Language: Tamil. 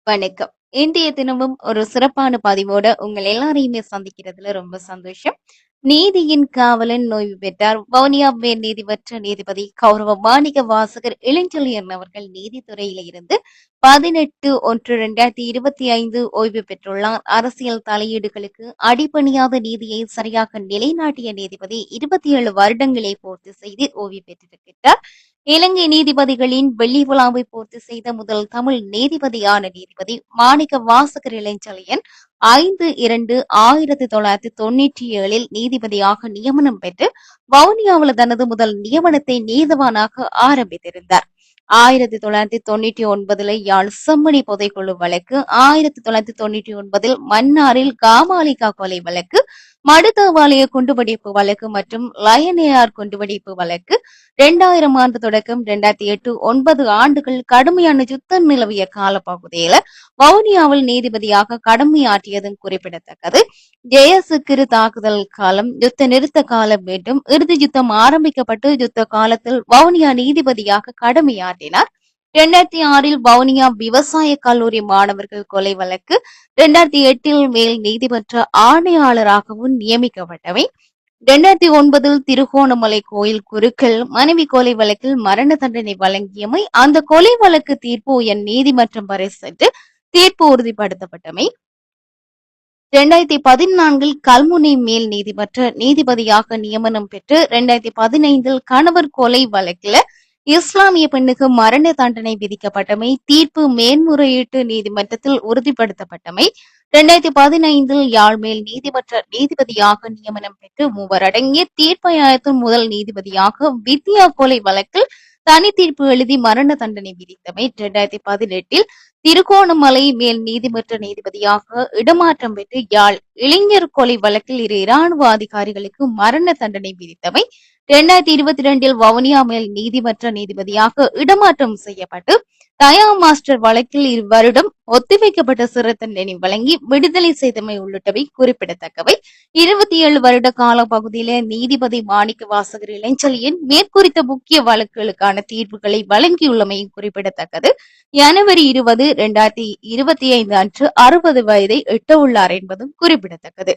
வணக்கம். இன்றைய தினமும் ஒரு சிறப்பான பதிவோட உங்கள் எல்லாரையுமே சந்திக்கிறதுல ரொம்ப சந்தோஷம். நீதியின் காவலன் ஓய்வு பெற்றார். வவுனியா மேல் நீதிமன்ற நீதிபதி கௌரவ மாணிக்க வாசகர் இளஞ்செழியன் அவர்கள் நீதித்துறையில இருந்து 18/1/2025 ஓய்வு பெற்றுள்ளார். அரசியல் தலையீடுகளுக்கு அடிபணியாத நீதியை சரியாக நிலைநாட்டிய நீதிபதி 27 வருடங்களை பூர்த்தி செய்து ஓய்வு பெற்றிருக்கிறார். இலங்கை நீதிபதிகளின் வெள்ளி விழாவை பூர்த்தி செய்த முதல் தமிழ் நீதிபதியான நீதிபதி மாணிக்க வாசகர் இளஞ்செழியன் 5/2/1997 நீதிபதியாக நியமனம் பெற்று வவுனியாவில் தனது முதல் நியமனத்தை நீதவானாக ஆரம்பித்திருந்தார். 1999 யாழ் செம்மணி புதைக்குழு வழக்கு, 1999 மன்னாரில் காமாலிகா கொலை வழக்கு, மடுதேவாலய குண்டுவெடிப்பு வழக்கு மற்றும் லயனையார் குண்டுவெடிப்பு வழக்கு 2000 ஆண்டு தொடக்கம் 2008 9 ஆண்டுகள் கடுமையான யுத்தம் நிலவிய காலப்பகுதியில வவுனியாவில் நீதிபதியாக கடமையாற்றியதும் குறிப்பிடத்தக்கது. ஜெயசுக்கிரு தாக்குதல் காலம், யுத்த நிறுத்த காலம் மீண்டும் இறுதி யுத்தம் ஆரம்பிக்கப்பட்டு யுத்த காலத்தில் வவுனியா நீதிபதியாக கடமையாற்றினார். 2006 வவுனியா விவசாய கல்லூரி மாணவர்கள் கொலை வழக்கு, 2008 மேல் நீதிமன்ற ஆணையாளராகவும் நியமிக்கப்பட்டவை. 2009 திருகோணமலை கோயில் குருக்கள் மனைவி கொலை வழக்கில் மரண தண்டனை வழங்கியமை, அந்த கொலை வழக்கு தீர்ப்பு உயர் நீதிமன்றம் வரை சென்று தீர்ப்பு உறுதிப்படுத்தப்பட்டமை. 2014 கல்முனை மேல் நீதிமன்ற நீதிபதியாக நியமனம் பெற்று 2015 கணவர் கொலை வழக்கில் இஸ்லாமிய பெண்ணுக்கு மரண தண்டனை விதிக்கப்பட்டமை, தீர்ப்பு மேன்முறையீட்டு நீதிமன்றத்தில் உறுதிப்படுத்தப்பட்டமை. 2015 யாழ் மேல் நீதிமன்ற நீதிபதியாக நியமனம் பெற்று 3 அடங்கிய தீர்ப்பாயத்தின் முதல் நீதிபதியாக வித்யா கொலை வழக்கில் தனி தீர்ப்பு எழுதி மரண தண்டனை விதித்தமை. 2018 திருகோணமலை மேல் நீதிமன்ற நீதிபதியாக இடமாற்றம் பெற்று யாழ் இளைஞர் கொலை வழக்கில் 2 இராணுவ அதிகாரிகளுக்கு மரண தண்டனை விதித்தமை. 2022 வவுனியா மேல் நீதிமன்ற நீதிபதியாக இடமாற்றம் செய்யப்பட்டு தயா மாஸ்டர் வழக்கில் 2 வருடம் ஒத்திவைக்கப்பட்ட சிறை தண்டனை வழங்கி விடுதலை செய்தமை உள்ளிட்டவை குறிப்பிடத்தக்கவை. 27 வருட கால பகுதியில நீதிபதி மாணிக்க வாசகர் இளஞ்செழியன் மேற்குறித்த முக்கிய வழக்குகளுக்கான தீர்ப்புகளை வழங்கியுள்ளமையும் குறிப்பிடத்தக்கது. ஜனவரி 20, 2025 அன்று 60 வயதை எட்டவுள்ளார் என்பதும் குறிப்பிடத்தக்கது.